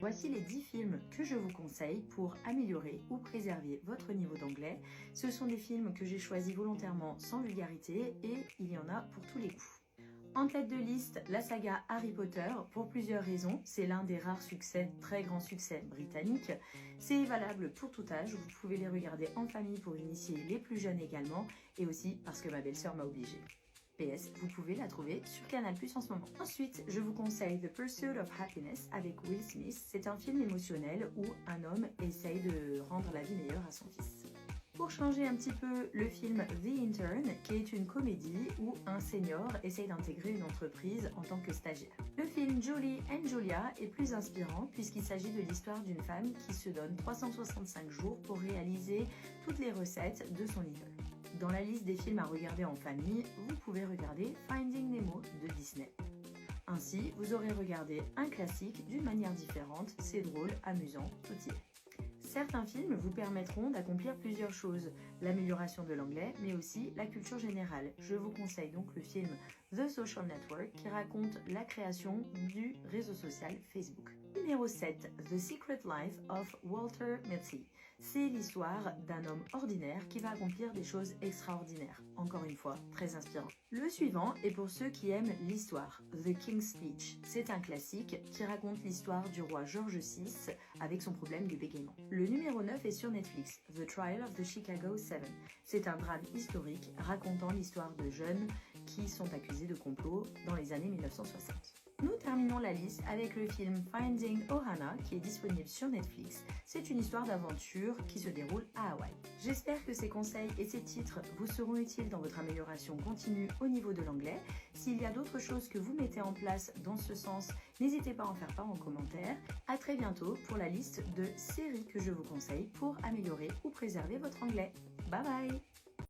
Voici les 10 films que je vous conseille pour améliorer ou préserver votre niveau d'anglais. Ce sont des films que j'ai choisis volontairement sans vulgarité et il y en a pour tous les goûts. En tête de liste, la saga Harry Potter, pour plusieurs raisons. C'est l'un des rares succès, très grands succès britanniques. C'est valable pour tout âge, vous pouvez les regarder en famille pour initier les plus jeunes également, et aussi parce que ma belle-sœur m'a obligée. PS, vous pouvez la trouver sur Canal+ en ce moment. Ensuite, je vous conseille The Pursuit of Happiness avec Will Smith. C'est un film émotionnel où un homme essaye de rendre la vie meilleure à son fils. Pour changer un petit peu, le film The Intern, qui est une comédie où un senior essaye d'intégrer une entreprise en tant que stagiaire. Le film Julie and Julia est plus inspirant puisqu'il s'agit de l'histoire d'une femme qui se donne 365 jours pour réaliser toutes les recettes de son idole. Dans la liste des films à regarder en famille, vous pouvez regarder Finding Nemo de Disney. Ainsi, vous aurez regardé un classique d'une manière différente, c'est drôle, amusant, tout y est. Certains films vous permettront d'accomplir plusieurs choses, l'amélioration de l'anglais, mais aussi la culture générale. Je vous conseille donc le film The Social Network qui raconte la création du réseau social Facebook. Numéro 7, The Secret Life of Walter Mitty. C'est l'histoire d'un homme ordinaire qui va accomplir des choses extraordinaires. Encore une fois, très inspirant. Le suivant est pour ceux qui aiment l'histoire, The King's Speech. C'est un classique qui raconte l'histoire du roi George VI avec son problème du bégaiement. Le numéro 9 est sur Netflix, The Trial of the Chicago 7. C'est un drame historique racontant l'histoire de jeunes qui sont accusés de complot dans les années 1960. Nous terminons la liste avec le film Finding Ohana qui est disponible sur Netflix. C'est une histoire d'aventure qui se déroule à Hawaï. J'espère que ces conseils et ces titres vous seront utiles dans votre amélioration continue au niveau de l'anglais. S'il y a d'autres choses que vous mettez en place dans ce sens, n'hésitez pas à en faire part en commentaire. À très bientôt pour la liste de séries que je vous conseille pour améliorer ou préserver votre anglais. Bye bye!